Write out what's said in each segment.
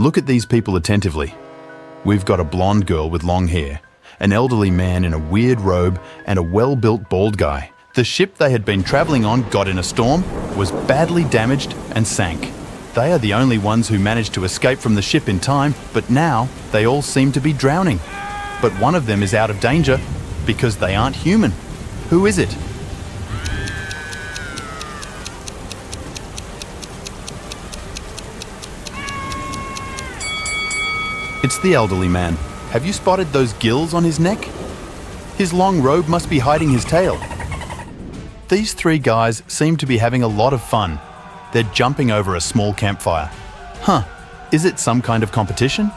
Look at these people attentively. We've got a blonde girl with long hair, an elderly man in a weird robe, and a well-built bald guy. The ship they had been traveling on got in a storm, was badly damaged, and sank. They are the only ones who managed to escape from the ship in time, but now they all seem to be drowning. But one of them is out of danger because they aren't human. Who is it? It's the elderly man. Have you spotted those gills on his neck? His long robe must be hiding his tail. These three guys seem to be having a lot of fun. They're jumping over a small campfire. Huh, is it some kind of competition?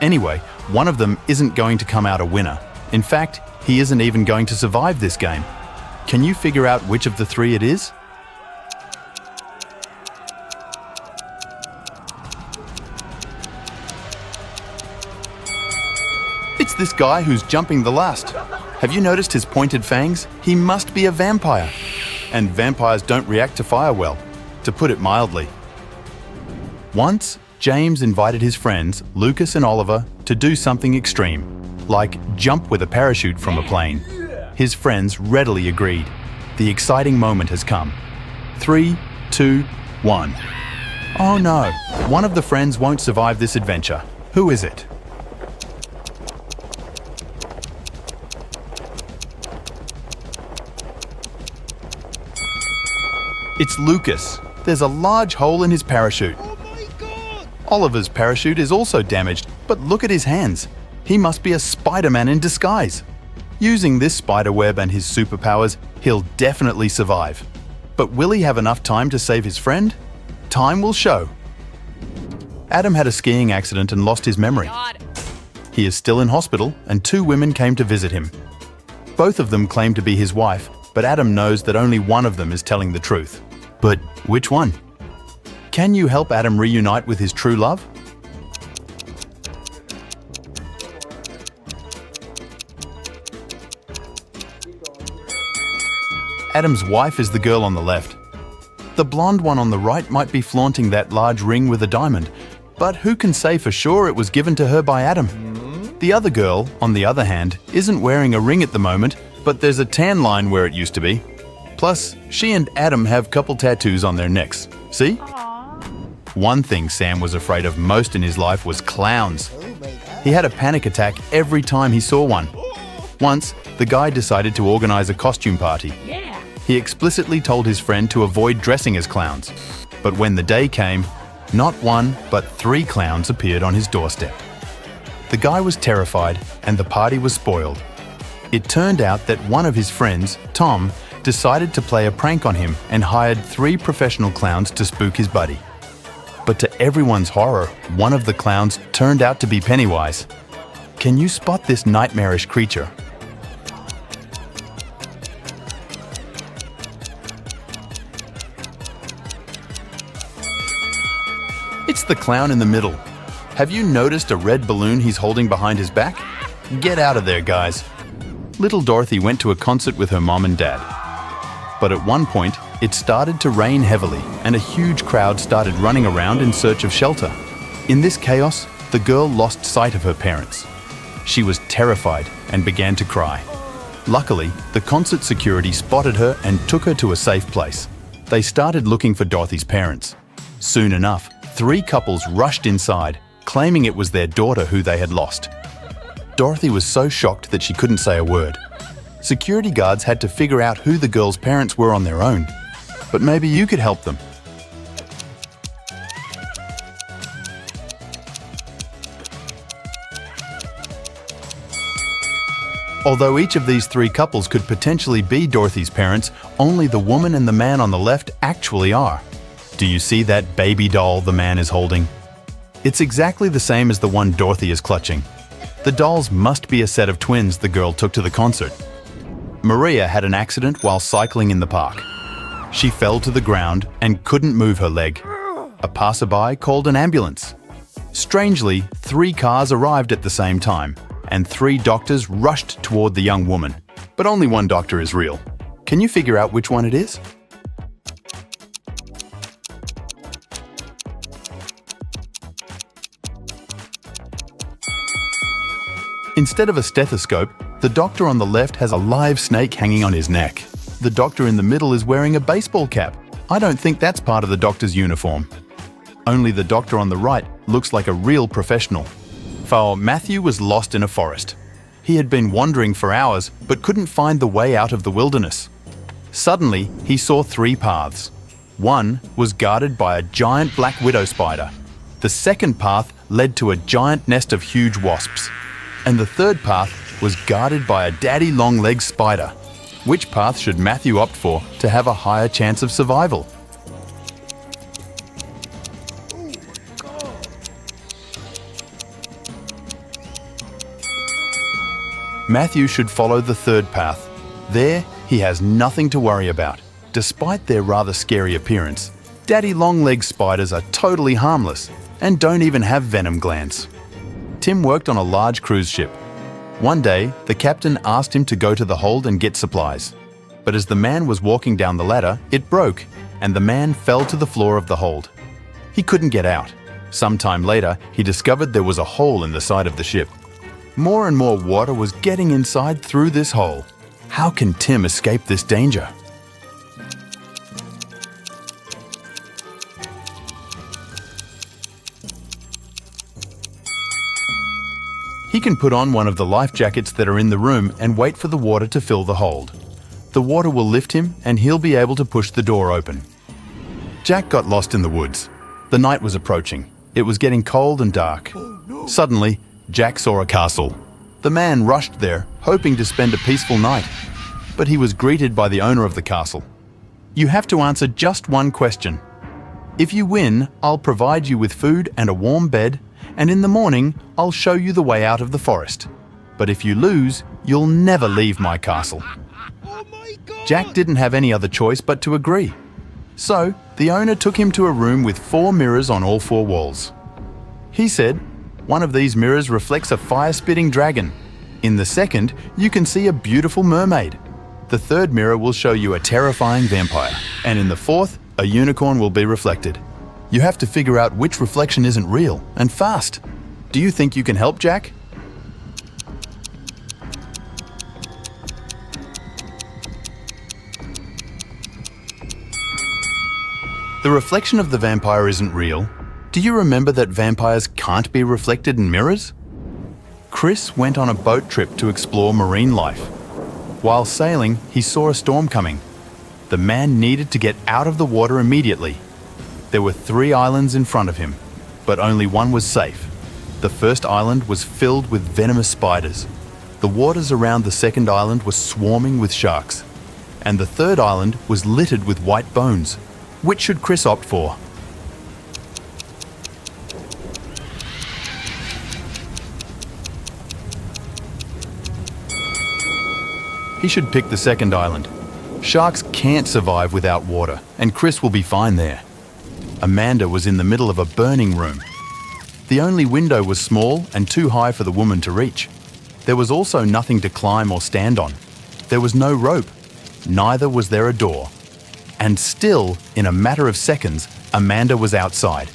Anyway, one of them isn't going to come out a winner. In fact, he isn't even going to survive this game. Can you figure out which of the three it is? It's this guy who's jumping the last. Have you noticed his pointed fangs? He must be a vampire. And vampires don't react to fire well, to put it mildly. Once, James invited his friends, Lucas and Oliver, to do something extreme, like jump with a parachute from a plane. His friends readily agreed. The exciting moment has come. 3, 2, 1. Oh no, one of the friends won't survive this adventure. Who is it? It's Lucas. There's a large hole in his parachute. Oh my god! Oliver's parachute is also damaged, but look at his hands. He must be a Spider-Man in disguise. Using this spider web and his superpowers, he'll definitely survive. But will he have enough time to save his friend? Time will show. Adam had a skiing accident and lost his memory. God. He is still in hospital, and 2 women came to visit him. Both of them claim to be his wife, but Adam knows that only one of them is telling the truth. But which one? Can you help Adam reunite with his true love? Adam's wife is the girl on the left. The blonde one on the right might be flaunting that large ring with a diamond, but who can say for sure it was given to her by Adam? The other girl, on the other hand, isn't wearing a ring at the moment, but there's a tan line where it used to be. Plus, she and Adam have couple tattoos on their necks. See? Aww. One thing Sam was afraid of most in his life was clowns. He had a panic attack every time he saw one. Once, the guy decided to organize a costume party. Yeah. He explicitly told his friend to avoid dressing as clowns. But when the day came, not 1, but 3 clowns appeared on his doorstep. The guy was terrified, and the party was spoiled. It turned out that one of his friends, Tom, decided to play a prank on him and hired 3 professional clowns to spook his buddy. But to everyone's horror, one of the clowns turned out to be Pennywise. Can you spot this nightmarish creature? It's the clown in the middle. Have you noticed a red balloon he's holding behind his back? Get out of there, guys. Little Dorothy went to a concert with her mom and dad. But at one point, it started to rain heavily and a huge crowd started running around in search of shelter. In this chaos, the girl lost sight of her parents. She was terrified and began to cry. Luckily, the concert security spotted her and took her to a safe place. They started looking for Dorothy's parents. Soon enough, 3 couples rushed inside, claiming it was their daughter who they had lost. Dorothy was so shocked that she couldn't say a word. Security guards had to figure out who the girl's parents were on their own. But maybe you could help them. Although each of these 3 couples could potentially be Dorothy's parents, only the woman and the man on the left actually are. Do you see that baby doll the man is holding? It's exactly the same as the one Dorothy is clutching. The dolls must be a set of twins the girl took to the concert. Maria had an accident while cycling in the park. She fell to the ground and couldn't move her leg. A passerby called an ambulance. Strangely, 3 cars arrived at the same time, and 3 doctors rushed toward the young woman. But only one doctor is real. Can you figure out which one it is? Instead of a stethoscope, the doctor on the left has a live snake hanging on his neck. The doctor in the middle is wearing a baseball cap. I don't think that's part of the doctor's uniform. Only the doctor on the right looks like a real professional. For Matthew was lost in a forest. He had been wandering for hours but couldn't find the way out of the wilderness. Suddenly, he saw 3 paths. One was guarded by a giant black widow spider. The second path led to a giant nest of huge wasps. And the third path was guarded by a daddy long-legged spider. Which path should Matthew opt for to have a higher chance of survival? Matthew should follow the third path. There, he has nothing to worry about. Despite their rather scary appearance, daddy long-legged spiders are totally harmless and don't even have venom glands. Tim worked on a large cruise ship. One day, the captain asked him to go to the hold and get supplies. But as the man was walking down the ladder, it broke, and the man fell to the floor of the hold. He couldn't get out. Sometime later, he discovered there was a hole in the side of the ship. More and more water was getting inside through this hole. How can Tim escape this danger? He can put on one of the life jackets that are in the room and wait for the water to fill the hold. The water will lift him and he'll be able to push the door open. Jack got lost in the woods. The night was approaching. It was getting cold and dark. Suddenly, Jack saw a castle. The man rushed there, hoping to spend a peaceful night. But he was greeted by the owner of the castle. You have to answer just one question. If you win, I'll provide you with food and a warm bed, and in the morning, I'll show you the way out of the forest. But if you lose, you'll never leave my castle. Jack didn't have any other choice but to agree. So, the owner took him to a room with 4 mirrors on all 4 walls. He said, one of these mirrors reflects a fire-spitting dragon. In the second, you can see a beautiful mermaid. The third mirror will show you a terrifying vampire. And in the fourth, a unicorn will be reflected. You have to figure out which reflection isn't real, and fast. Do you think you can help Jack? The reflection of the vampire isn't real. Do you remember that vampires can't be reflected in mirrors? Chris went on a boat trip to explore marine life. While sailing, he saw a storm coming. The man needed to get out of the water immediately. There were 3 islands in front of him, but only one was safe. The first island was filled with venomous spiders. The waters around the second island were swarming with sharks. And the third island was littered with white bones. Which should Chris opt for? He should pick the second island. Sharks can't survive without water, and Chris will be fine there. Amanda was in the middle of a burning room. The only window was small and too high for the woman to reach. There was also nothing to climb or stand on. There was no rope. Neither was there a door. And still, in a matter of seconds, Amanda was outside.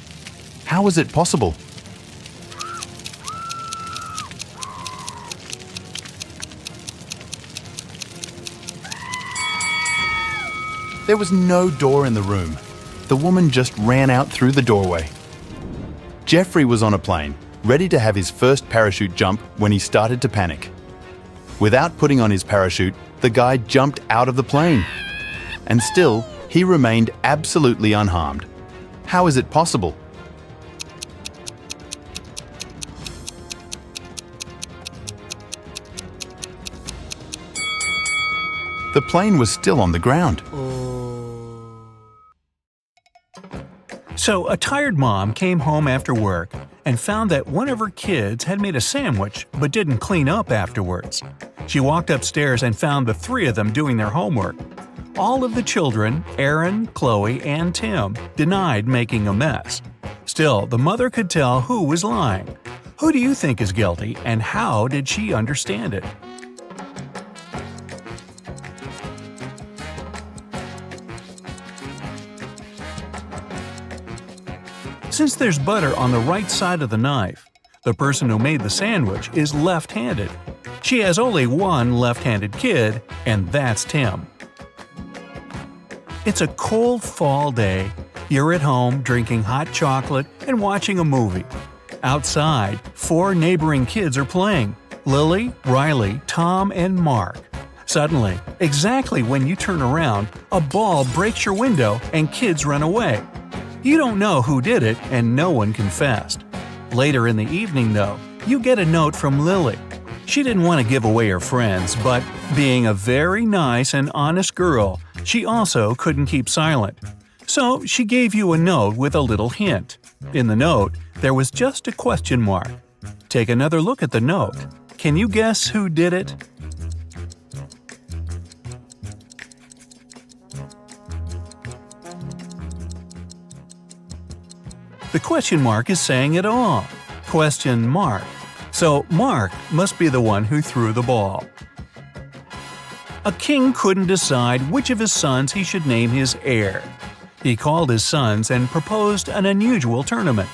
How was it possible? There was no door in the room. The woman just ran out through the doorway. Jeffrey was on a plane, ready to have his first parachute jump when he started to panic. Without putting on his parachute, the guy jumped out of the plane. And still, he remained absolutely unharmed. How is it possible? The plane was still on the ground. So a tired mom came home after work and found that one of her kids had made a sandwich but didn't clean up afterwards. She walked upstairs and found the 3 of them doing their homework. All of the children, Aaron, Chloe, and Tim, denied making a mess. Still, the mother could tell who was lying. Who do you think is guilty, and how did she understand it? Since there's butter on the right side of the knife, The person who made the sandwich is left-handed. She has only one left-handed kid, and that's Tim. It's a cold fall day. You're at home drinking hot chocolate and watching a movie. Outside, 4 neighboring kids are playing: Lily, Riley, Tom, and Mark. Suddenly, exactly when you turn around, a ball breaks your window and kids run away. You don't know who did it, and no one confessed. Later in the evening, though, you get a note from Lily. She didn't want to give away her friends, but being a very nice and honest girl, she also couldn't keep silent. So she gave you a note with a little hint. In the note, there was just a question mark. Take another look at the note. Can you guess who did it? The question mark is saying it all. Question mark. So Mark must be the one who threw the ball. A king couldn't decide which of his sons he should name his heir. He called his sons and proposed an unusual tournament.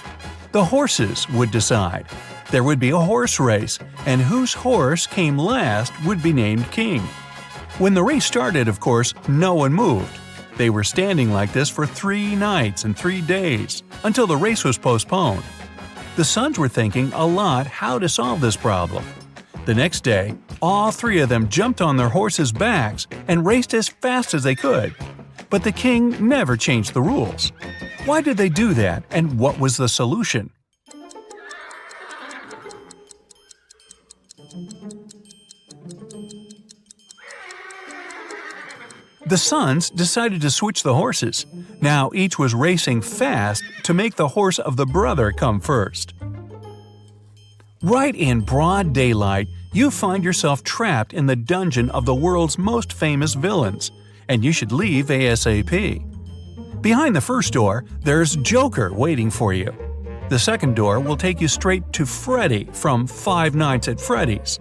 The horses would decide. There would be a horse race, and whose horse came last would be named king. When the race started, of course, no one moved. They were standing like this for 3 nights and 3 days, until the race was postponed. The sons were thinking a lot how to solve this problem. The next day, all 3 of them jumped on their horses' backs and raced as fast as they could. But the king never changed the rules. Why did they do that, and what was the solution? The sons decided to switch the horses. Now each was racing fast to make the horse of the brother come first. Right in broad daylight, you find yourself trapped in the dungeon of the world's most famous villains, and you should leave ASAP. Behind the first door, there's Joker waiting for you. The second door will take you straight to Freddy from Five Nights at Freddy's.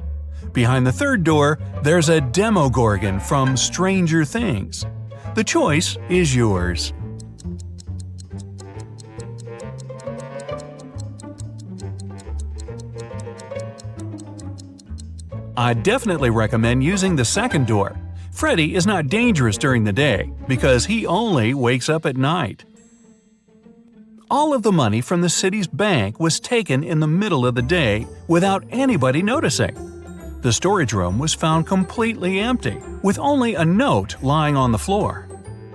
Behind the third door, there's a Demogorgon from Stranger Things. The choice is yours. I definitely recommend using the second door. Freddy is not dangerous during the day because he only wakes up at night. All of the money from the city's bank was taken in the middle of the day without anybody noticing. The storage room was found completely empty, with only a note lying on the floor.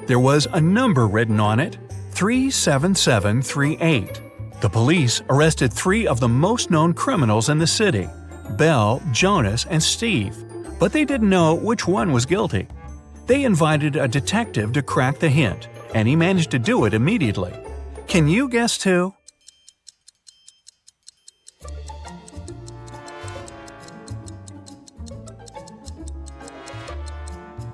There was a number written on it, 37738. The police arrested 3 of the most known criminals in the city, Belle, Jonas, and Steve, but they didn't know which one was guilty. They invited a detective to crack the hint, and he managed to do it immediately. Can you guess who?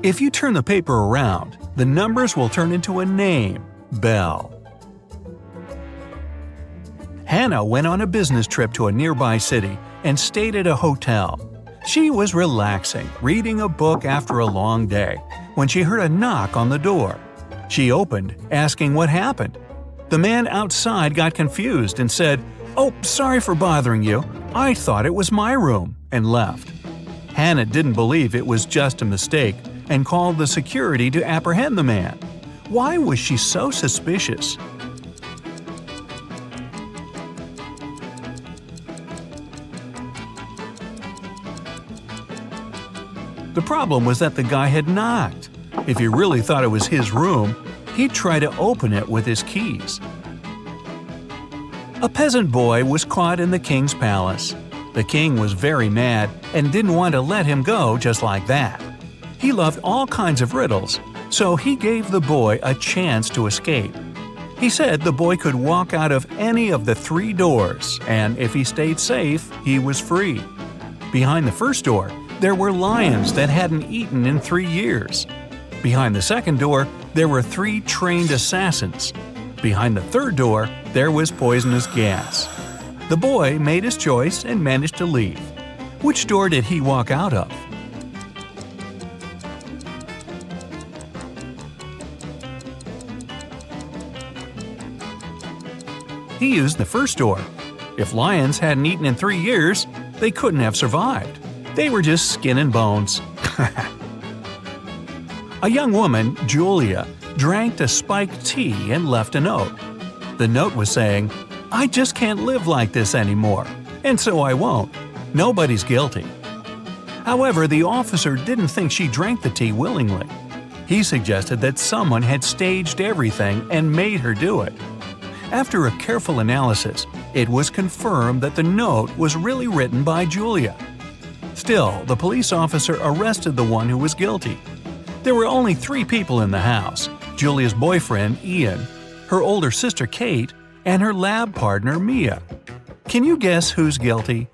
If you turn the paper around, the numbers will turn into a name, Belle. Hannah went on a business trip to a nearby city and stayed at a hotel. She was relaxing, reading a book after a long day, when she heard a knock on the door. She opened, asking what happened. The man outside got confused and said, "Oh, sorry for bothering you. I thought it was my room," and left. Hannah didn't believe it was just a mistake and called the security to apprehend the man. Why was she so suspicious? The problem was that the guy had knocked. If he really thought it was his room, he'd try to open it with his keys. A peasant boy was caught in the king's palace. The king was very mad and didn't want to let him go just like that. He loved all kinds of riddles, so he gave the boy a chance to escape. He said the boy could walk out of any of the 3 doors, and if he stayed safe, he was free. Behind the first door, there were lions that hadn't eaten in 3 years. Behind the second door, there were 3 trained assassins. Behind the third door, there was poisonous gas. The boy made his choice and managed to leave. Which door did he walk out of? He used the first door. If lions hadn't eaten in 3 years, they couldn't have survived. They were just skin and bones. A young woman, Julia, drank a spiked tea and left a note. The note was saying, "I just can't live like this anymore, and so I won't. Nobody's guilty." However, the officer didn't think she drank the tea willingly. He suggested that someone had staged everything and made her do it. After a careful analysis, it was confirmed that the note was really written by Julia. Still, the police officer arrested the one who was guilty. There were only 3 people in the house: Julia's boyfriend, Ian, her older sister, Kate, and her lab partner, Mia. Can you guess who's guilty?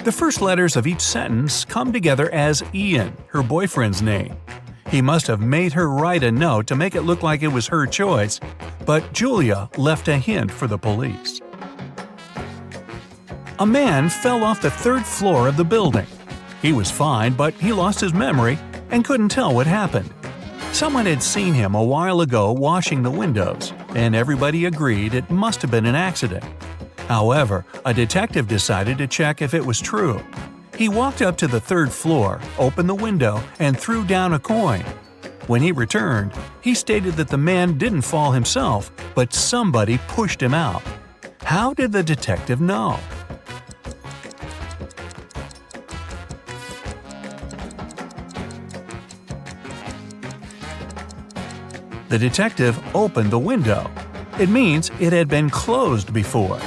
The first letters of each sentence come together as Ian, her boyfriend's name. He must have made her write a note to make it look like it was her choice, but Julia left a hint for the police. A man fell off the 3rd floor of the building. He was fine, but he lost his memory and couldn't tell what happened. Someone had seen him a while ago washing the windows, and everybody agreed it must have been an accident. However, a detective decided to check if it was true. He walked up to the 3rd floor, opened the window, and threw down a coin. When he returned, he stated that the man didn't fall himself, but somebody pushed him out. How did the detective know? The detective opened the window. It means it had been closed before.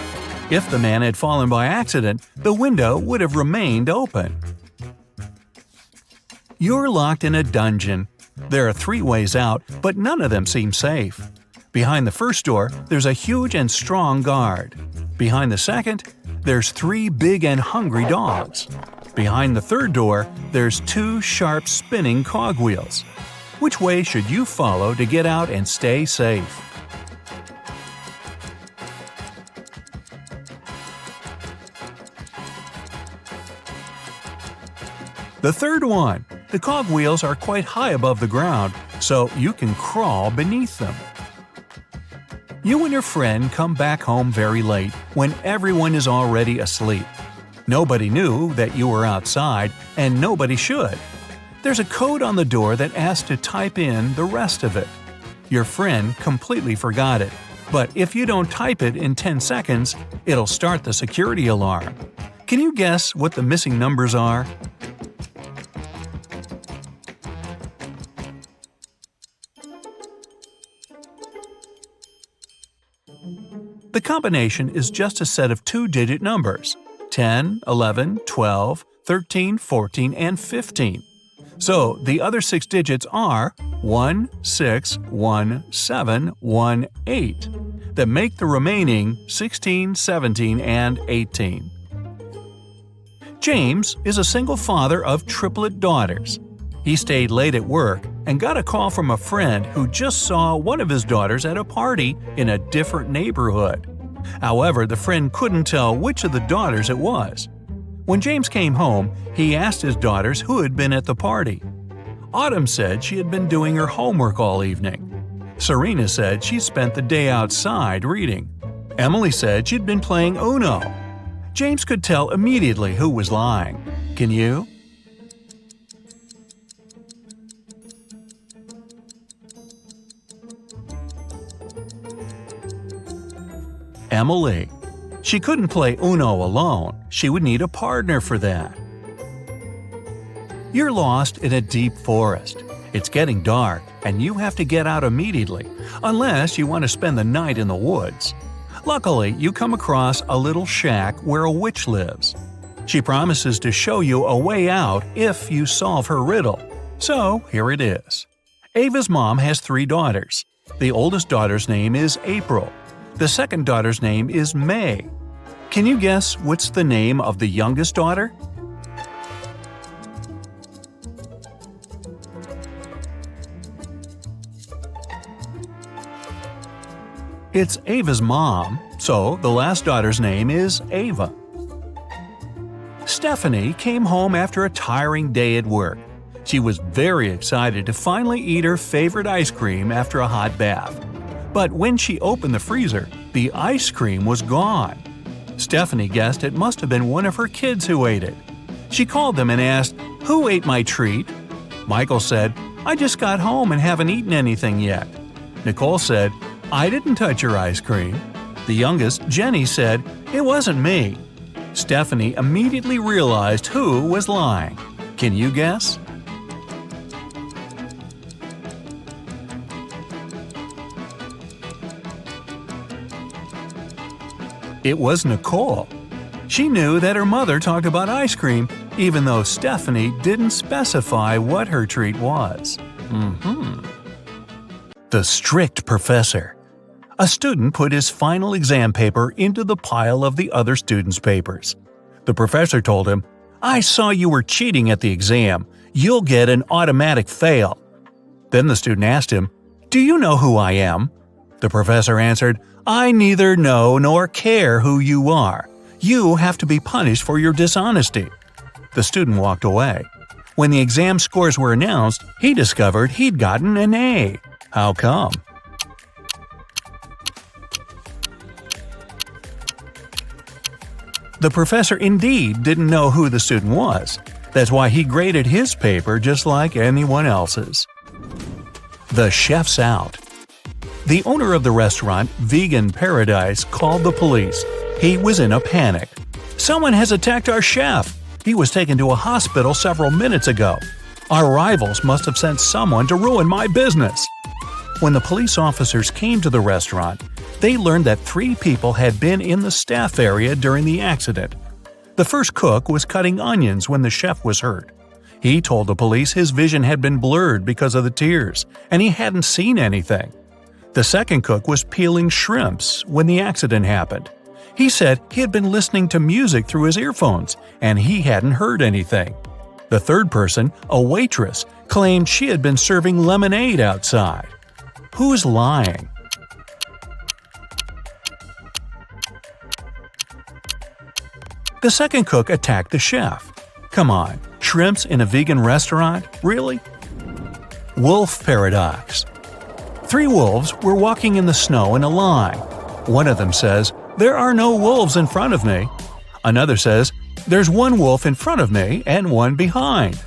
If the man had fallen by accident, the window would have remained open. You're locked in a dungeon. There are 3 ways out, but none of them seem safe. Behind the first door, there's a huge and strong guard. Behind the second, there's 3 big and hungry dogs. Behind the third door, there's 2 sharp spinning cogwheels. Which way should you follow to get out and stay safe? The third one. The cogwheels are quite high above the ground, so you can crawl beneath them. You and your friend come back home very late, when everyone is already asleep. Nobody knew that you were outside, and nobody should. There's a code on the door that asks to type in the rest of it. Your friend completely forgot it, but if you don't type it in 10 seconds, it'll start the security alarm. Can you guess what the missing numbers are? The combination is just a set of 2-digit numbers: 10, 11, 12, 13, 14, and 15. So the other 6 digits are 1, 6, 1, 7, 1, 8 that make the remaining 16, 17, and 18. James is a single father of triplet daughters. He stayed late at work and got a call from a friend who just saw one of his daughters at a party in a different neighborhood. However, the friend couldn't tell which of the daughters it was. When James came home, he asked his daughters who had been at the party. Autumn said she had been doing her homework all evening. Serena said she spent the day outside reading. Emily said she'd been playing Uno. James could tell immediately who was lying. Can you? Emily. She couldn't play Uno alone. She would need a partner for that. You're lost in a deep forest. It's getting dark, and you have to get out immediately, unless you want to spend the night in the woods. Luckily, you come across a little shack where a witch lives. She promises to show you a way out if you solve her riddle. So, here it is. Ava's mom has 3 daughters. The oldest daughter's name is April. The second daughter's name is May. Can you guess what's the name of the youngest daughter? It's Ava's mom, so the last daughter's name is Ava. Stephanie came home after a tiring day at work. She was very excited to finally eat her favorite ice cream after a hot bath. But when she opened the freezer, the ice cream was gone. Stephanie guessed it must have been one of her kids who ate it. She called them and asked, "Who ate my treat?" Michael said, "I just got home and haven't eaten anything yet." Nicole said, "I didn't touch your ice cream." The youngest, Jenny, said, "It wasn't me." Stephanie immediately realized who was lying. Can you guess? It was Nicole. She knew that her mother talked about ice cream, even though Stephanie didn't specify what her treat was. The strict professor. A student put his final exam paper into the pile of the other students' papers. The professor told him, "I saw you were cheating at the exam. You'll get an automatic fail." Then the student asked him, "Do you know who I am?" The professor answered, "I neither know nor care who you are. You have to be punished for your dishonesty." The student walked away. When the exam scores were announced, he discovered he'd gotten an A. How come? The professor indeed didn't know who the student was. That's why he graded his paper just like anyone else's. The chef's out. The owner of the restaurant, Vegan Paradise, called the police. He was in a panic. "Someone has attacked our chef. He was taken to a hospital several minutes ago. Our rivals must have sent someone to ruin my business." When the police officers came to the restaurant, they learned that 3 people had been in the staff area during the accident. The first cook was cutting onions when the chef was hurt. He told the police his vision had been blurred because of the tears, and he hadn't seen anything. The second cook was peeling shrimps when the accident happened. He said he had been listening to music through his earphones, and he hadn't heard anything. The third person, a waitress, claimed she had been serving lemonade outside. Who's lying? The second cook attacked the chef. Come on, shrimps in a vegan restaurant? Really? Wolf paradox. 3 wolves were walking in the snow in a line. One of them says, "There are no wolves in front of me." Another says, "There's 1 wolf in front of me and 1 behind."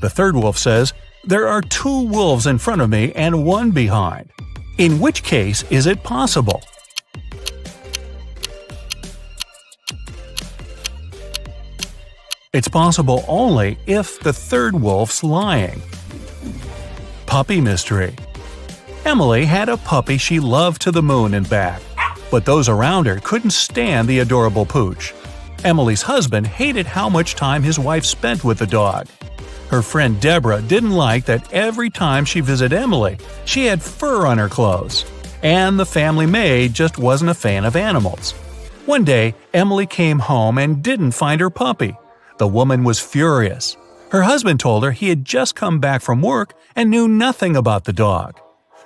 The third wolf says, "There are 2 wolves in front of me and 1 behind." In which case is it possible? It's possible only if the third wolf's lying. Puppy mystery. Emily had a puppy she loved to the moon and back, but those around her couldn't stand the adorable pooch. Emily's husband hated how much time his wife spent with the dog. Her friend Deborah didn't like that every time she visited Emily, she had fur on her clothes. And the family maid just wasn't a fan of animals. One day, Emily came home and didn't find her puppy. The woman was furious. Her husband told her he had just come back from work and knew nothing about the dog.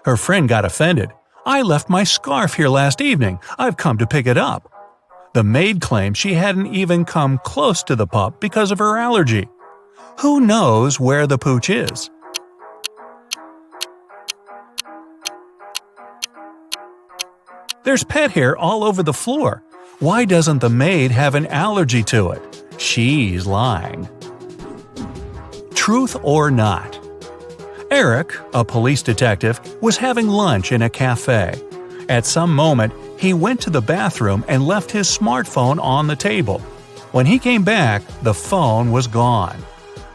Her friend got offended. "I left my scarf here last evening. I've come to pick it up." The maid claimed she hadn't even come close to the pup because of her allergy. Who knows where the pooch is? There's pet hair all over the floor. Why doesn't the maid have an allergy to it? She's lying. Truth or not? Eric, a police detective, was having lunch in a cafe. At some moment, he went to the bathroom and left his smartphone on the table. When he came back, the phone was gone.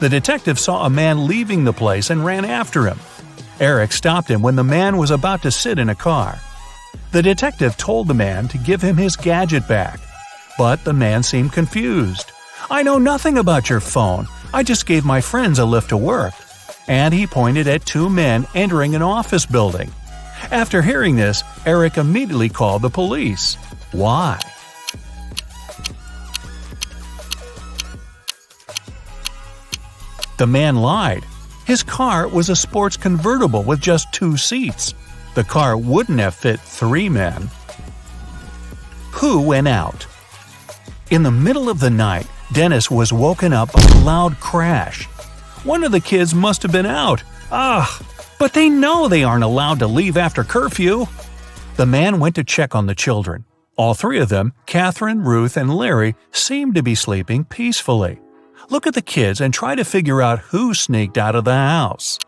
The detective saw a man leaving the place and ran after him. Eric stopped him when the man was about to sit in a car. The detective told the man to give him his gadget back, but the man seemed confused. "I know nothing about your phone. I just gave my friends a lift to work." And he pointed at 2 men entering an office building. After hearing this, Eric immediately called the police. Why? The man lied. His car was a sports convertible with just 2 seats. The car wouldn't have fit 3 men. Who went out? In the middle of the night, Dennis was woken up by a loud crash. One of the kids must have been out. But they know they aren't allowed to leave after curfew. The man went to check on the children. All three of them, Catherine, Ruth, and Larry, seemed to be sleeping peacefully. Look at the kids and try to figure out who sneaked out of the house.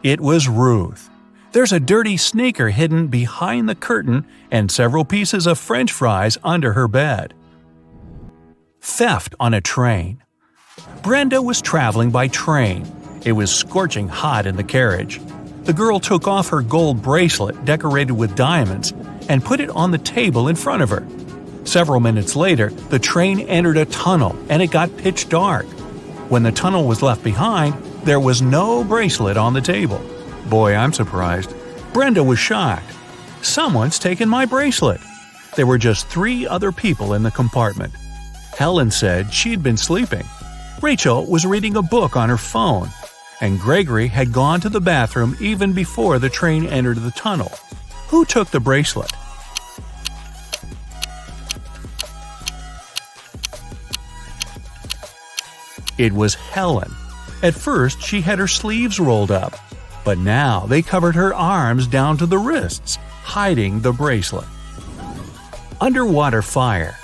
It was Ruth. There's a dirty sneaker hidden behind the curtain and several pieces of French fries under her bed. Theft on a train. Brenda was traveling by train. It was scorching hot in the carriage. The girl took off her gold bracelet decorated with diamonds and put it on the table in front of her. Several minutes later, the train entered a tunnel and it got pitch dark. When the tunnel was left behind, there was no bracelet on the table. Boy, I'm surprised. Brenda was shocked. Someone's taken my bracelet. There were just 3 other people in the compartment. Helen said she'd been sleeping. Rachel was reading a book on her phone. And Gregory had gone to the bathroom even before the train entered the tunnel. Who took the bracelet? It was Helen. At first, she had her sleeves rolled up, but now they covered her arms down to the wrists, hiding the bracelet. Underwater fire.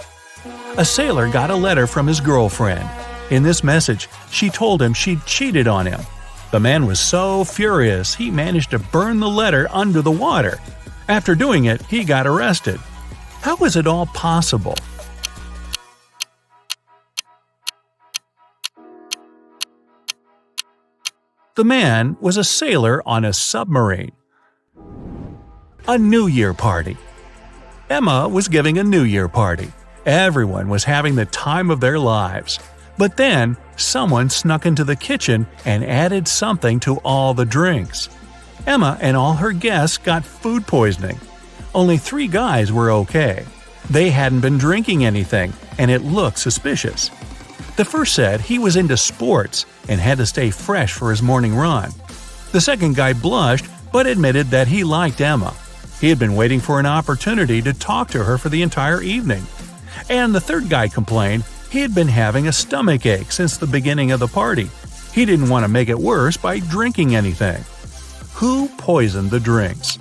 A sailor got a letter from his girlfriend. In this message, she told him she'd cheated on him. The man was so furious he managed to burn the letter under the water. After doing it, he got arrested. How was it all possible? The man was a sailor on a submarine. A New Year party. Emma was giving a New Year party. Everyone was having the time of their lives. But then, someone snuck into the kitchen and added something to all the drinks. Emma and all her guests got food poisoning. Only 3 guys were okay. They hadn't been drinking anything, and it looked suspicious. The first said he was into sports and had to stay fresh for his morning run. The second guy blushed but admitted that he liked Emma. He had been waiting for an opportunity to talk to her for the entire evening. And the third guy complained he had been having a stomachache since the beginning of the party. He didn't want to make it worse by drinking anything. Who poisoned the drinks?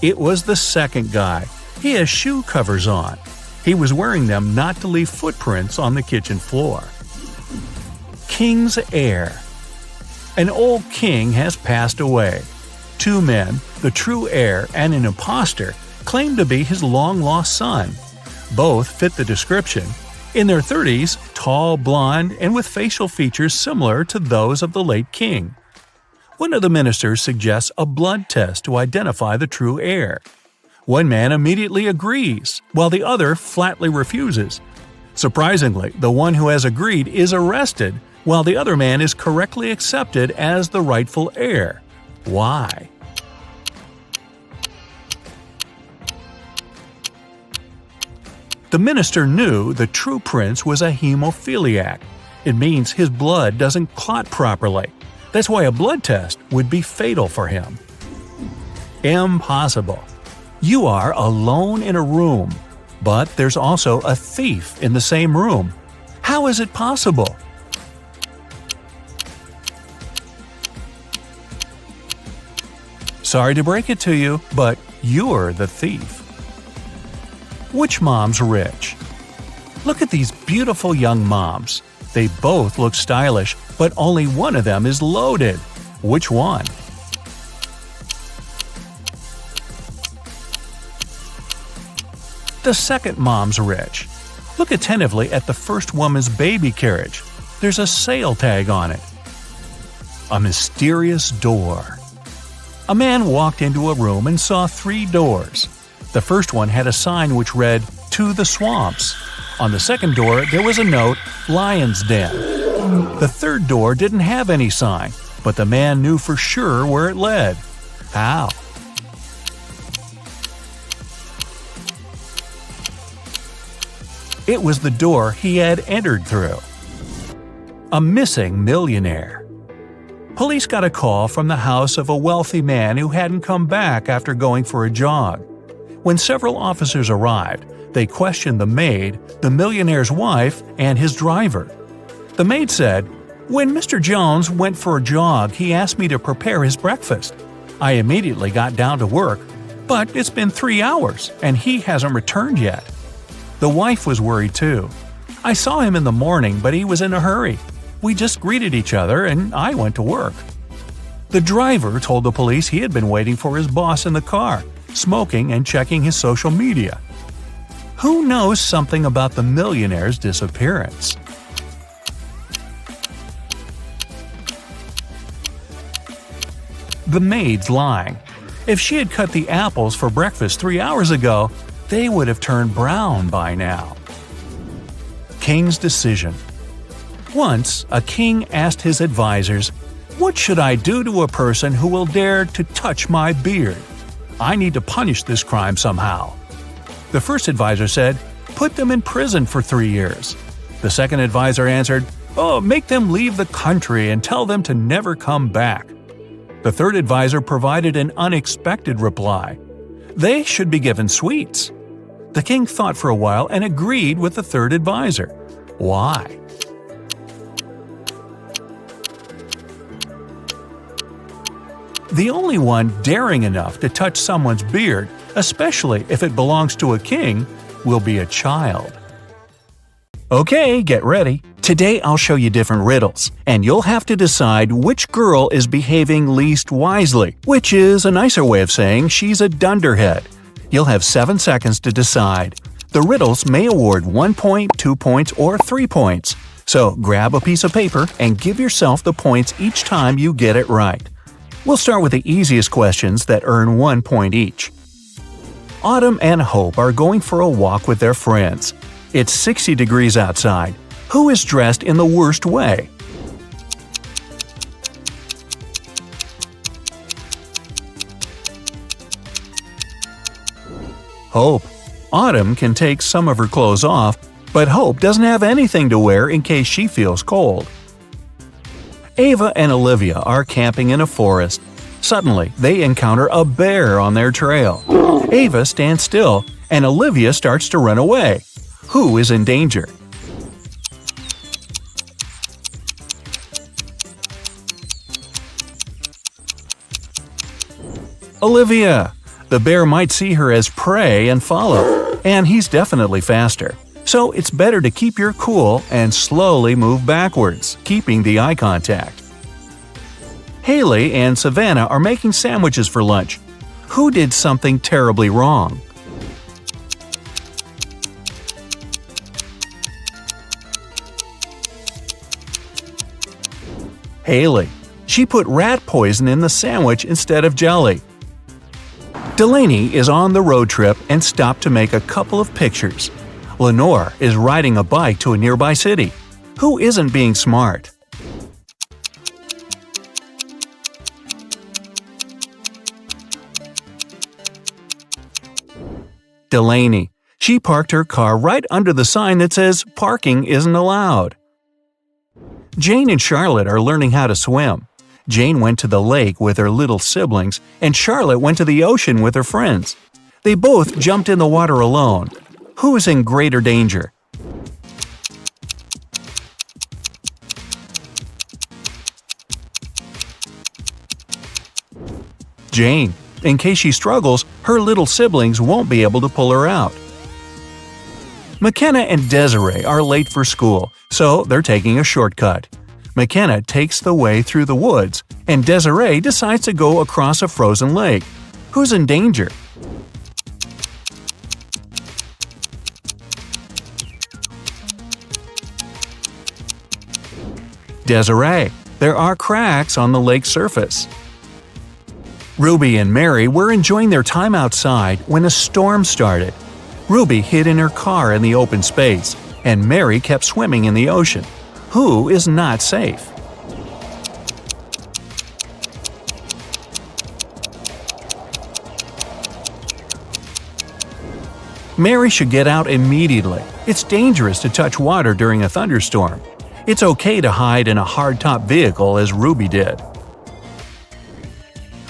It was the second guy. He has shoe covers on. He was wearing them not to leave footprints on the kitchen floor. King's heir. An old king has passed away. 2 men, the true heir and an impostor, claimed to be his long-lost son. Both fit the description. In their 30s, tall, blonde, and with facial features similar to those of the late king. One of the ministers suggests a blood test to identify the true heir. One man immediately agrees, while the other flatly refuses. Surprisingly, the one who has agreed is arrested, while the other man is correctly accepted as the rightful heir. Why? The minister knew the true prince was a hemophiliac. It means his blood doesn't clot properly. That's why a blood test would be fatal for him. Impossible. You are alone in a room, but there's also a thief in the same room. How is it possible? Sorry to break it to you, but you're the thief. Which mom's rich? Look at these beautiful young moms. They both look stylish, but only one of them is loaded. Which one? The second mom's rich. Look attentively at the first woman's baby carriage. There's a sale tag on it. A mysterious door. A man walked into a room and saw 3 doors. The first one had a sign which read, "To the Swamps." On the second door, there was a note, "Lion's Den." The third door didn't have any sign, but the man knew for sure where it led. How? It was the door he had entered through. A missing millionaire. Police got a call from the house of a wealthy man who hadn't come back after going for a jog. When several officers arrived, they questioned the maid, the millionaire's wife, and his driver. The maid said, "When Mr. Jones went for a jog, he asked me to prepare his breakfast. I immediately got down to work, but it's been 3 hours and he hasn't returned yet." The wife was worried too. "I saw him in the morning, but he was in a hurry. We just greeted each other and I went to work." The driver told the police he had been waiting for his boss in the car, smoking and checking his social media. Who knows something about the millionaire's disappearance? The maid's lying. If she had cut the apples for breakfast 3 hours ago, they would have turned brown by now. King's decision. Once, a king asked his advisors, "What should I do to a person who will dare to touch my beard? I need to punish this crime somehow." The first advisor said, "Put them in prison for 3 years." The second advisor answered, "Oh, make them leave the country and tell them to never come back." The third advisor provided an unexpected reply. They should be given sweets. The king thought for a while and agreed with the third advisor. Why? The only one daring enough to touch someone's beard, especially if it belongs to a king, will be a child. Okay, get ready. Today I'll show you different riddles, and you'll have to decide which girl is behaving least wisely, which is a nicer way of saying she's a dunderhead. You'll have 7 seconds to decide. The riddles may award 1 point, 2 points, or 3 points. So grab a piece of paper and give yourself the points each time you get it right. We'll start with the easiest questions that earn 1 point each. Autumn and Hope are going for a walk with their friends. It's 60 degrees outside. Who is dressed in the worst way? Hope. Autumn can take some of her clothes off, but Hope doesn't have anything to wear in case she feels cold. Ava and Olivia are camping in a forest. Suddenly, they encounter a bear on their trail. Ava stands still, and Olivia starts to run away. Who is in danger? Olivia. The bear might see her as prey and follow, and he's definitely faster. So it's better to keep your cool and slowly move backwards, keeping the eye contact. Haley and Savannah are making sandwiches for lunch. Who did something terribly wrong? Haley. She put rat poison in the sandwich instead of jelly. Delaney is on the road trip and stopped to make a couple of pictures. Lenore is riding a bike to a nearby city. Who isn't being smart? Delaney. She parked her car right under the sign that says "Parking isn't allowed." Jane and Charlotte are learning how to swim. Jane went to the lake with her little siblings, and Charlotte went to the ocean with her friends. They both jumped in the water alone. Who is in greater danger? Jane. In case she struggles, her little siblings won't be able to pull her out. McKenna and Desiree are late for school, so they're taking a shortcut. McKenna takes the way through the woods, and Desiree decides to go across a frozen lake. Who's in danger? Desiree. There are cracks on the lake's surface. Ruby and Mary were enjoying their time outside when a storm started. Ruby hid in her car in the open space, and Mary kept swimming in the ocean. Who is not safe? Mary should get out immediately. It's dangerous to touch water during a thunderstorm. It's okay to hide in a hardtop vehicle as Ruby did.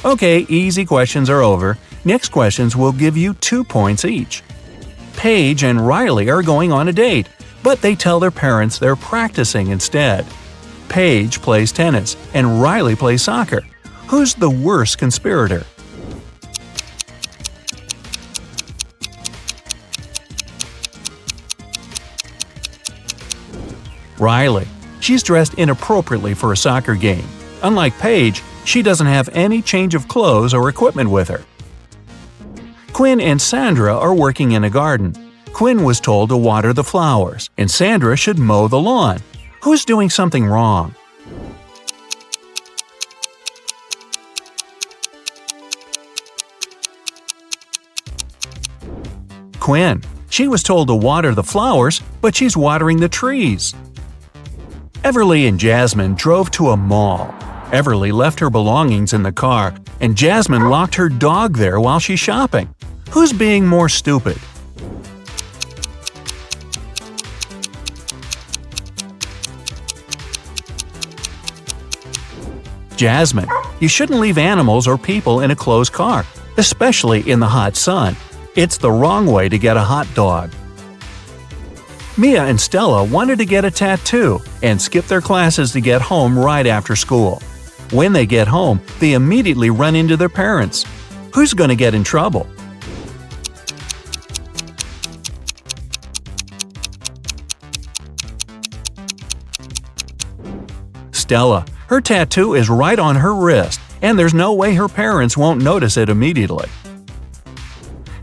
Okay, easy questions are over. Next questions will give you 2 points each. Paige and Riley are going on a date, but they tell their parents they're practicing instead. Paige plays tennis and Riley plays soccer. Who's the worst conspirator? Riley. She's dressed inappropriately for a soccer game. Unlike Paige, she doesn't have any change of clothes or equipment with her. Quinn and Sandra are working in a garden. Quinn was told to water the flowers, and Sandra should mow the lawn. Who's doing something wrong? Quinn. She was told to water the flowers, but she's watering the trees. Everly and Jasmine drove to a mall. Everly left her belongings in the car, and Jasmine locked her dog there while she's shopping. Who's being more stupid? Jasmine. You shouldn't leave animals or people in a closed car, especially in the hot sun. It's the wrong way to get a hot dog. Mia and Stella wanted to get a tattoo and skip their classes to get home right after school. When they get home, they immediately run into their parents. Who's going to get in trouble? Stella. Her tattoo is right on her wrist, and there's no way her parents won't notice it immediately.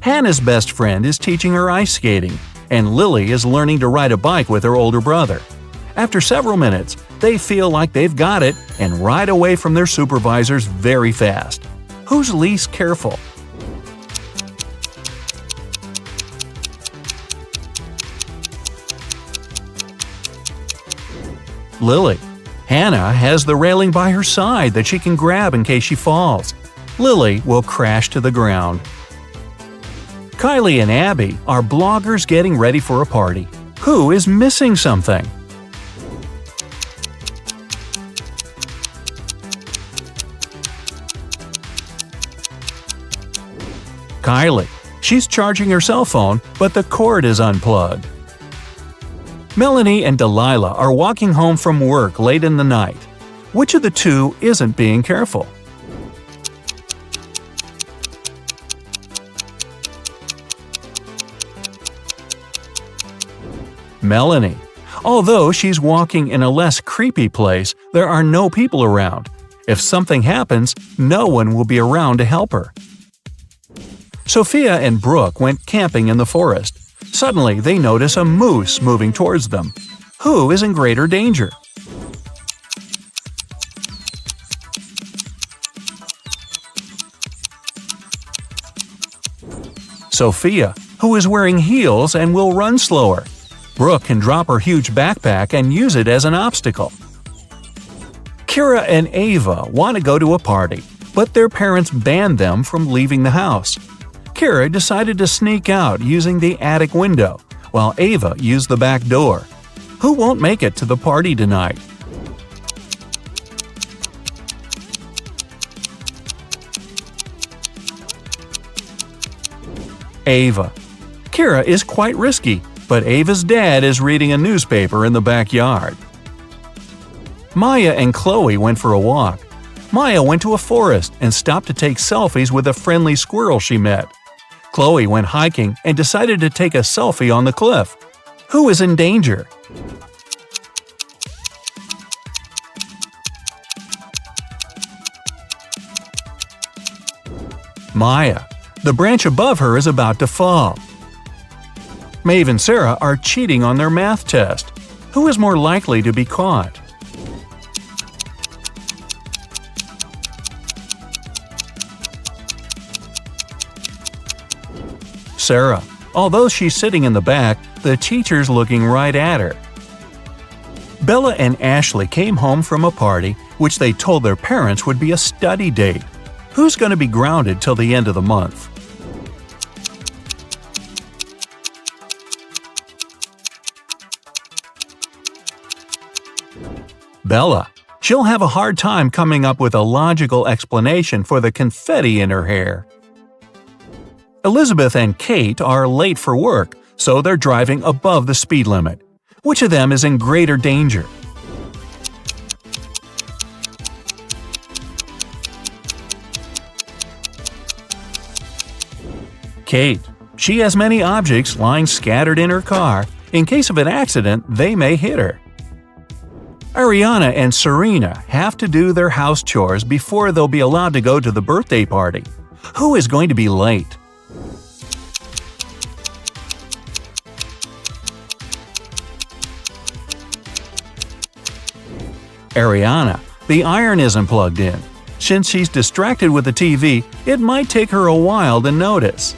Hannah's best friend is teaching her ice skating, and Lily is learning to ride a bike with her older brother. After several minutes, they feel like they've got it and ride away from their supervisors very fast. Who's least careful? Lily. Hannah has the railing by her side that she can grab in case she falls. Lily will crash to the ground. Kylie and Abby are bloggers getting ready for a party. Who is missing something? Kylie. She's charging her cell phone, but the cord is unplugged. Melanie and Delilah are walking home from work late in the night. Which of the two isn't being careful? Melanie. Although she's walking in a less creepy place, there are no people around. If something happens, no one will be around to help her. Sophia and Brooke went camping in the forest. Suddenly, they notice a moose moving towards them. Who is in greater danger? Sophia, who is wearing heels and will run slower. Brooke can drop her huge backpack and use it as an obstacle. Kira and Ava want to go to a party, but their parents banned them from leaving the house. Kira decided to sneak out using the attic window, while Ava used the back door. Who won't make it to the party tonight? Ava. Kira is quite risky, but Ava's dad is reading a newspaper in the backyard. Maya and Chloe went for a walk. Maya went to a forest and stopped to take selfies with a friendly squirrel she met. Chloe went hiking and decided to take a selfie on the cliff. Who is in danger? Maya. The branch above her is about to fall. Maeve and Sarah are cheating on their math test. Who is more likely to be caught? Sarah. Although she's sitting in the back, the teacher's looking right at her. Bella and Ashley came home from a party, which they told their parents would be a study date. Who's going to be grounded till the end of the month? Bella. She'll have a hard time coming up with a logical explanation for the confetti in her hair. Elizabeth and Kate are late for work, so they're driving above the speed limit. Which of them is in greater danger? Kate. She has many objects lying scattered in her car. In case of an accident, they may hit her. Ariana and Serena have to do their house chores before they'll be allowed to go to the birthday party. Who is going to be late? Ariana. The iron isn't plugged in. Since she's distracted with the TV, it might take her a while to notice.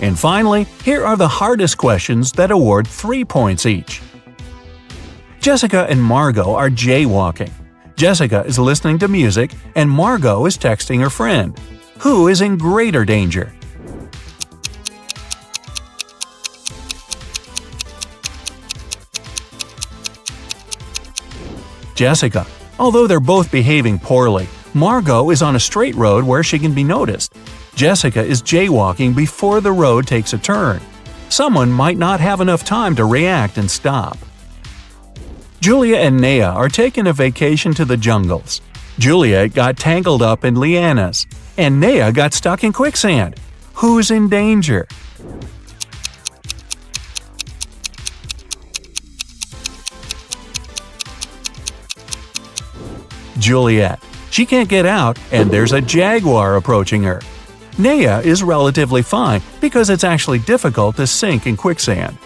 And finally, here are the hardest questions that award 3 points each. Jessica and Margot are jaywalking. Jessica is listening to music and Margot is texting her friend. Who is in greater danger? Jessica. Although they're both behaving poorly, Margot is on a straight road where she can be noticed. Jessica is jaywalking before the road takes a turn. Someone might not have enough time to react and stop. Julia and Naya are taking a vacation to the jungles. Julia got tangled up in lianas, and Naya got stuck in quicksand. Who's in danger? Juliet. She can't get out, and there's a jaguar approaching her. Naya is relatively fine because it's actually difficult to sink in quicksand.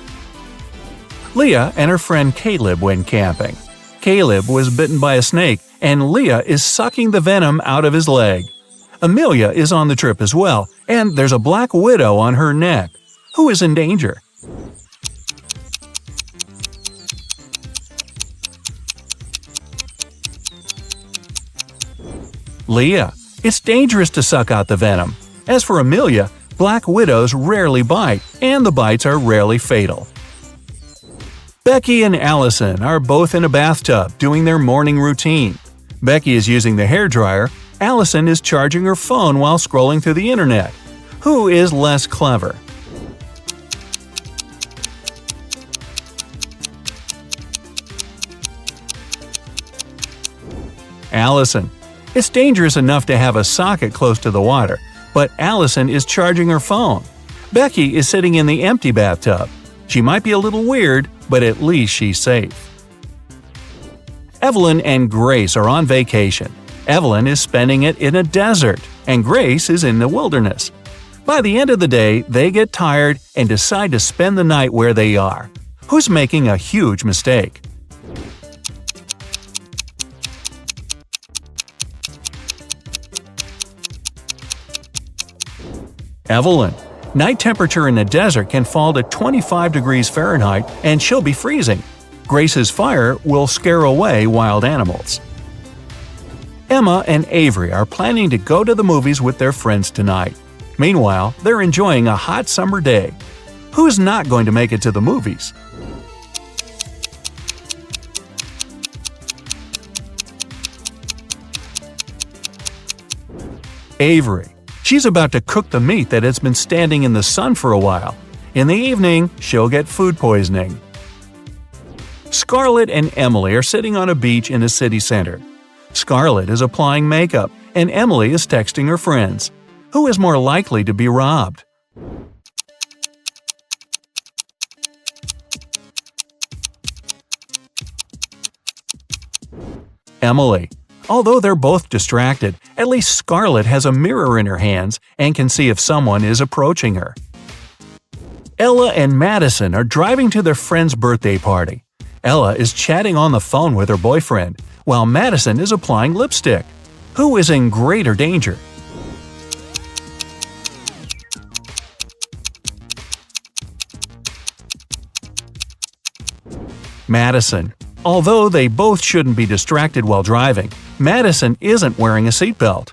Leah and her friend Caleb went camping. Caleb was bitten by a snake, and Leah is sucking the venom out of his leg. Amelia is on the trip as well, and there's a black widow on her neck. Who is in danger? Leah. It's dangerous to suck out the venom. As for Amelia, black widows rarely bite, and the bites are rarely fatal. Becky and Allison are both in a bathtub doing their morning routine. Becky is using the hairdryer, Allison is charging her phone while scrolling through the internet. Who is less clever? Allison. It's dangerous enough to have a socket close to the water, but Allison is charging her phone. Becky is sitting in the empty bathtub. She might be a little weird, but at least she's safe. Evelyn and Grace are on vacation. Evelyn is spending it in a desert, and Grace is in the wilderness. By the end of the day, they get tired and decide to spend the night where they are. Who's making a huge mistake? Evelyn. Night temperature in the desert can fall to 25 degrees Fahrenheit and she'll be freezing. Grace's fire will scare away wild animals. Emma and Avery are planning to go to the movies with their friends tonight. Meanwhile, they're enjoying a hot summer day. Who's not going to make it to the movies? Avery. She's about to cook the meat that has been standing in the sun for a while. In the evening, she'll get food poisoning. Scarlett and Emily are sitting on a beach in a city center. Scarlett is applying makeup, and Emily is texting her friends. Who is more likely to be robbed? Emily. Although they're both distracted, at least Scarlett has a mirror in her hands and can see if someone is approaching her. Ella and Madison are driving to their friend's birthday party. Ella is chatting on the phone with her boyfriend, while Madison is applying lipstick. Who is in greater danger? Madison. Although they both shouldn't be distracted while driving, Madison isn't wearing a seatbelt.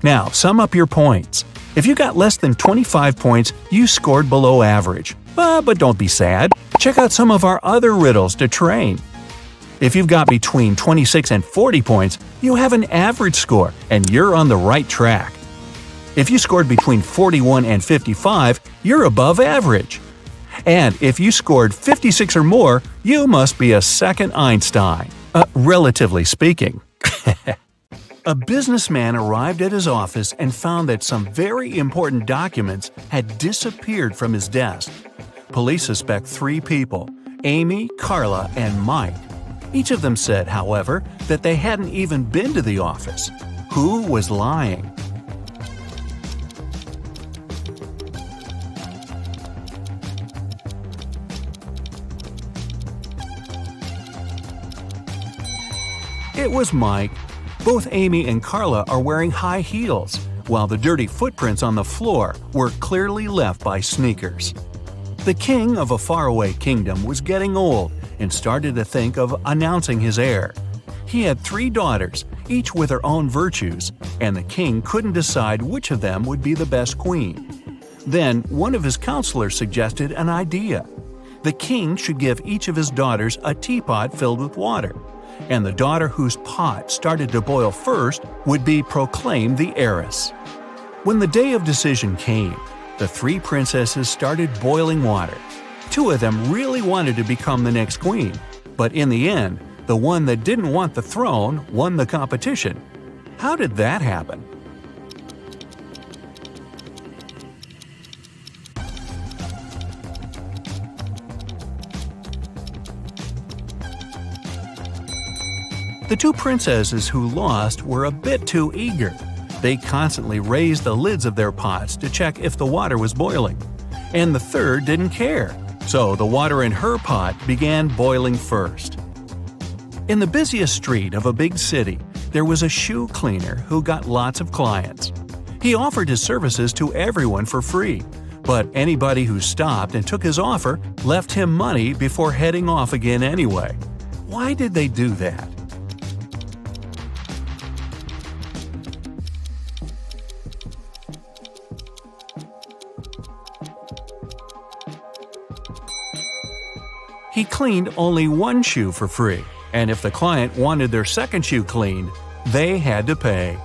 Now, sum up your points. If you got less than 25 points, you scored below average. But don't be sad. Check out some of our other riddles to train. If you've got between 26 and 40 points, you have an average score and you're on the right track. If you scored between 41 and 55, you're above average. And if you scored 56 or more, you must be a second Einstein, relatively speaking. A businessman arrived at his office and found that some very important documents had disappeared from his desk. Police suspect 3 people, Amy, Carla, and Mike. Each of them said, however, that they hadn't even been to the office. Who was lying? It was Mike. Both Amy and Carla are wearing high heels, while the dirty footprints on the floor were clearly left by sneakers. The king of a faraway kingdom was getting old and started to think of announcing his heir. He had 3 daughters, each with their own virtues, and the king couldn't decide which of them would be the best queen. Then one of his counselors suggested an idea. The king should give each of his daughters a teapot filled with water, and the daughter whose pot started to boil first would be proclaimed the heiress. When the day of decision came, the 3 princesses started boiling water. 2 of them really wanted to become the next queen, but in the end, the one that didn't want the throne won the competition. How did that happen? The 2 princesses who lost were a bit too eager. They constantly raised the lids of their pots to check if the water was boiling. And the third didn't care, so the water in her pot began boiling first. In the busiest street of a big city, there was a shoe cleaner who got lots of clients. He offered his services to everyone for free, but anybody who stopped and took his offer left him money before heading off again anyway. Why did they do that? He cleaned only 1 shoe for free, and if the client wanted their second shoe cleaned, they had to pay.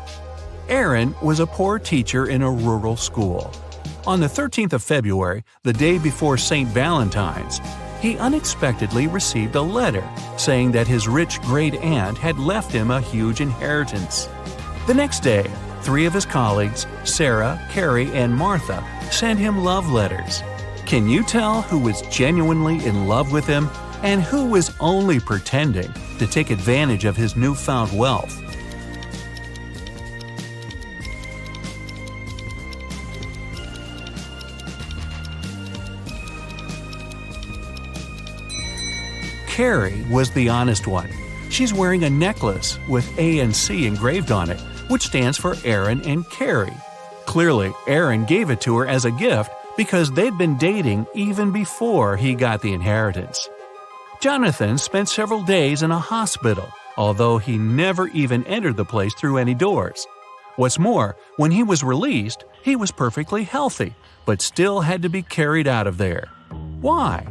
Aaron was a poor teacher in a rural school. On the 13th of February, the day before St. Valentine's, he unexpectedly received a letter saying that his rich great-aunt had left him a huge inheritance. The next day, 3 of his colleagues, Sarah, Carrie, and Martha, sent him love letters. Can you tell who was genuinely in love with him and who was only pretending to take advantage of his newfound wealth? Carrie was the honest one. She's wearing a necklace with A and C engraved on it, which stands for Aaron and Carrie. Clearly, Aaron gave it to her as a gift because they'd been dating even before he got the inheritance. Jonathan spent several days in a hospital, although he never even entered the place through any doors. What's more, when he was released, he was perfectly healthy, but still had to be carried out of there. Why?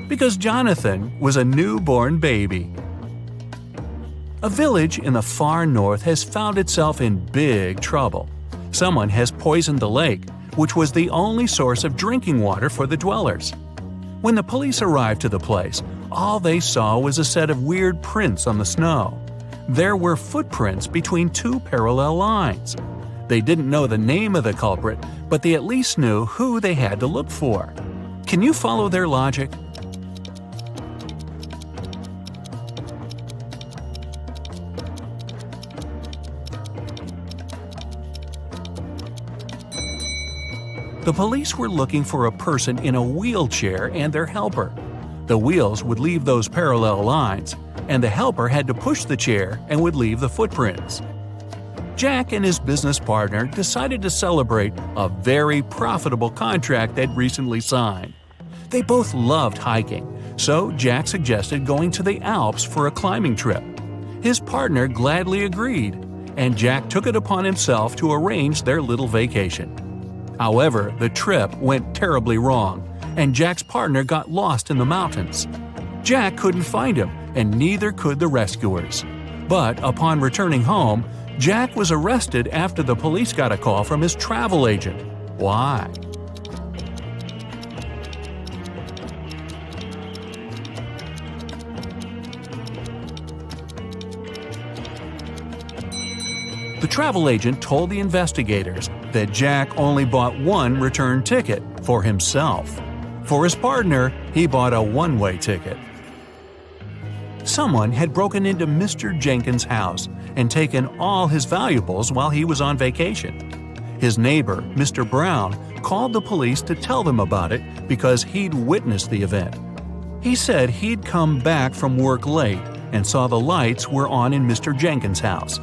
Because Jonathan was a newborn baby. A village in the far north has found itself in big trouble. Someone has poisoned the lake, which was the only source of drinking water for the dwellers. When the police arrived to the place, all they saw was a set of weird prints on the snow. There were footprints between 2 parallel lines. They didn't know the name of the culprit, but they at least knew who they had to look for. Can you follow their logic? The police were looking for a person in a wheelchair and their helper. The wheels would leave those parallel lines, and the helper had to push the chair and would leave the footprints. Jack and his business partner decided to celebrate a very profitable contract they'd recently signed. They both loved hiking, so Jack suggested going to the Alps for a climbing trip. His partner gladly agreed, and Jack took it upon himself to arrange their little vacation. However, the trip went terribly wrong, and Jack's partner got lost in the mountains. Jack couldn't find him, and neither could the rescuers. But upon returning home, Jack was arrested after the police got a call from his travel agent. Why? The travel agent told the investigators that Jack only bought one return ticket for himself. For his partner, he bought a one-way ticket. Someone had broken into Mr. Jenkins' house and taken all his valuables while he was on vacation. His neighbor, Mr. Brown, called the police to tell them about it because he'd witnessed the event. He said he'd come back from work late and saw the lights were on in Mr. Jenkins' house.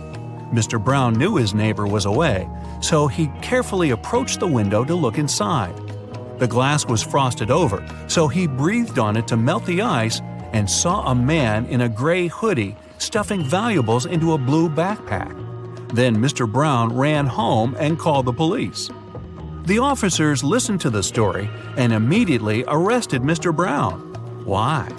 Mr. Brown knew his neighbor was away, so he carefully approached the window to look inside. The glass was frosted over, so he breathed on it to melt the ice and saw a man in a gray hoodie stuffing valuables into a blue backpack. Then Mr. Brown ran home and called the police. The officers listened to the story and immediately arrested Mr. Brown. Why?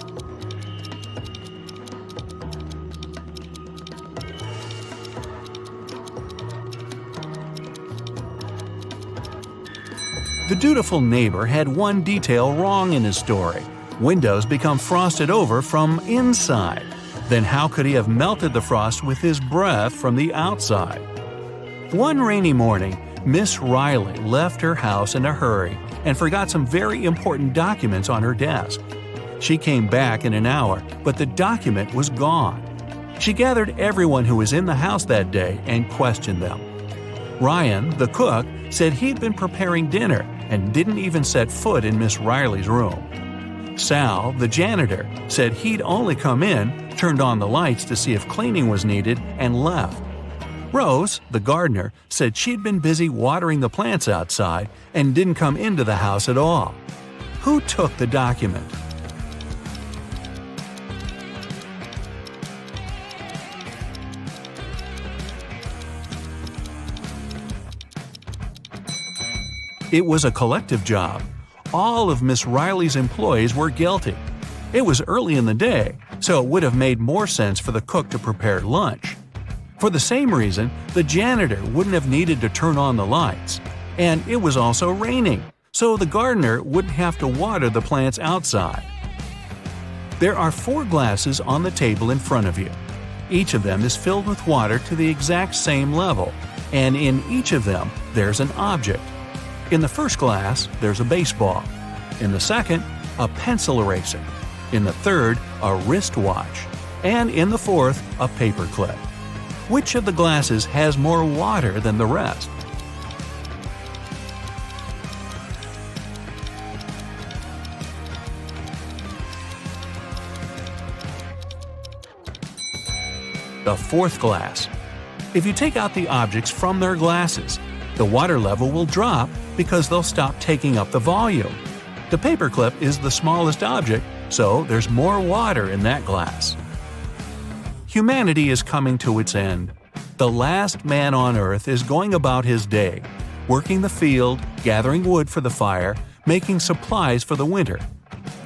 The dutiful neighbor had one detail wrong in his story. Windows become frosted over from inside. Then how could he have melted the frost with his breath from the outside? One rainy morning, Miss Riley left her house in a hurry and forgot some very important documents on her desk. She came back in an hour, but the document was gone. She gathered everyone who was in the house that day and questioned them. Ryan, the cook, said he'd been preparing dinner and didn't even set foot in Miss Riley's room. Sal, the janitor, said he'd only come in, turned on the lights to see if cleaning was needed, and left. Rose, the gardener, said she'd been busy watering the plants outside and didn't come into the house at all. Who took the document? It was a collective job. All of Miss Riley's employees were guilty. It was early in the day, so it would have made more sense for the cook to prepare lunch. For the same reason, the janitor wouldn't have needed to turn on the lights. And it was also raining, so the gardener wouldn't have to water the plants outside. There are 4 glasses on the table in front of you. Each of them is filled with water to the exact same level, and in each of them there's an object. In the first glass, there's a baseball. In the second, a pencil eraser. In the third, a wristwatch. And in the fourth, a paperclip. Which of the glasses has more water than the rest? The fourth glass. If you take out the objects from their glasses, the water level will drop because they'll stop taking up the volume. The paperclip is the smallest object, so there's more water in that glass. Humanity is coming to its end. The last man on Earth is going about his day, working the field, gathering wood for the fire, making supplies for the winter.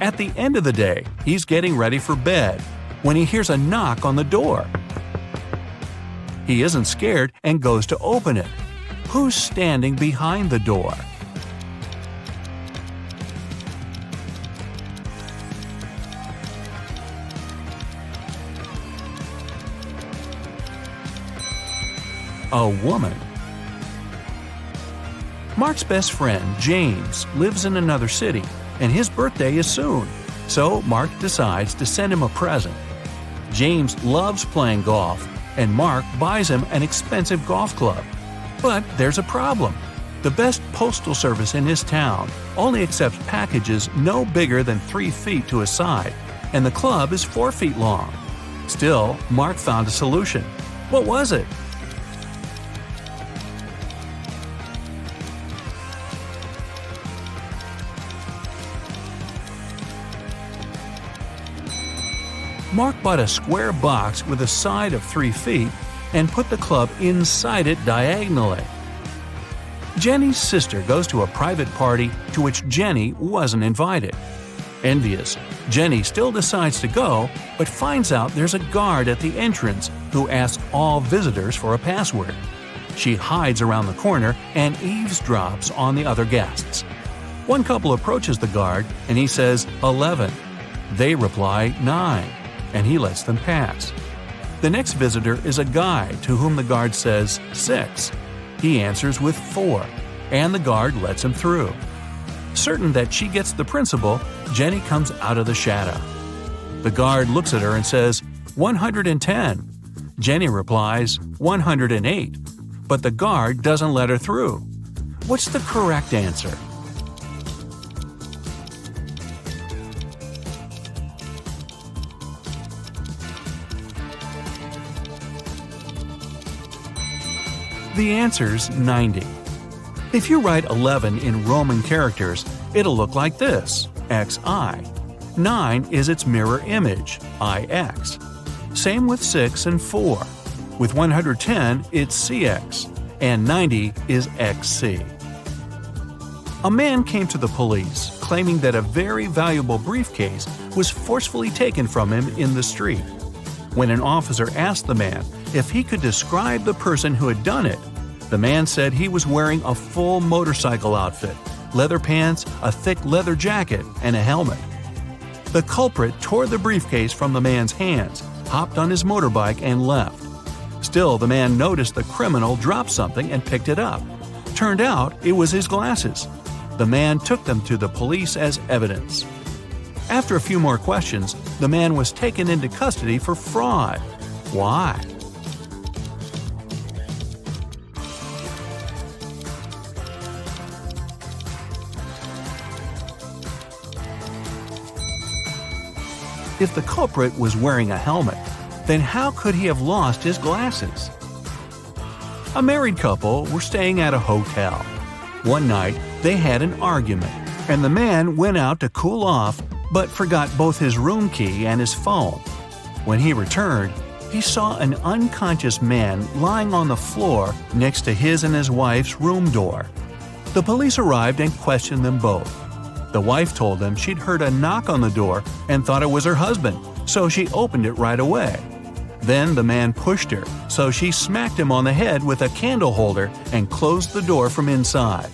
At the end of the day, he's getting ready for bed when he hears a knock on the door. He isn't scared and goes to open it. Who's standing behind the door? A woman. Mark's best friend, James, lives in another city, and his birthday is soon, so Mark decides to send him a present. James loves playing golf, and Mark buys him an expensive golf club. But there's a problem. The best postal service in his town only accepts packages no bigger than 3 feet to a side, and the club is 4 feet long. Still, Mark found a solution. What was it? Mark bought a square box with a side of 3 feet and put the club inside it diagonally. Jenny's sister goes to a private party to which Jenny wasn't invited. Envious, Jenny still decides to go, but finds out there's a guard at the entrance who asks all visitors for a password. She hides around the corner and eavesdrops on the other guests. One couple approaches the guard and he says 11. They reply 9, and he lets them pass. The next visitor is a guy to whom the guard says 6. He answers with 4, and the guard lets him through. Certain that she gets the principal, Jenny comes out of the shadow. The guard looks at her and says 110. Jenny replies 108, but the guard doesn't let her through. What's the correct answer? The answer's 90. If you write 11 in Roman characters, it'll look like this, XI. 9 is its mirror image, IX. Same with 6 and 4. With 110, it's CX, and 90 is XC. A man came to the police claiming that a very valuable briefcase was forcefully taken from him in the street. When an officer asked the man if he could describe the person who had done it, the man said he was wearing a full motorcycle outfit, leather pants, a thick leather jacket, and a helmet. The culprit tore the briefcase from the man's hands, hopped on his motorbike, and left. Still, the man noticed the criminal drop something and picked it up. Turned out it was his glasses. The man took them to the police as evidence. After a few more questions, the man was taken into custody for fraud. Why? If the culprit was wearing a helmet, then how could he have lost his glasses? A married couple were staying at a hotel. One night, they had an argument, and the man went out to cool off but forgot both his room key and his phone. When he returned, he saw an unconscious man lying on the floor next to his and his wife's room door. The police arrived and questioned them both. The wife told them she'd heard a knock on the door and thought it was her husband, so she opened it right away. Then the man pushed her, so she smacked him on the head with a candle holder and closed the door from inside.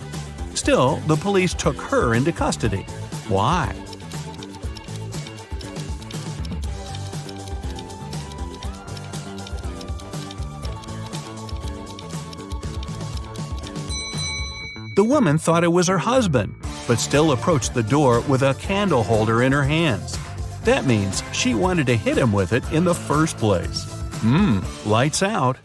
Still, the police took her into custody. Why? The woman thought it was her husband, but still approached the door with a candle holder in her hands. That means she wanted to hit him with it in the first place. Lights out.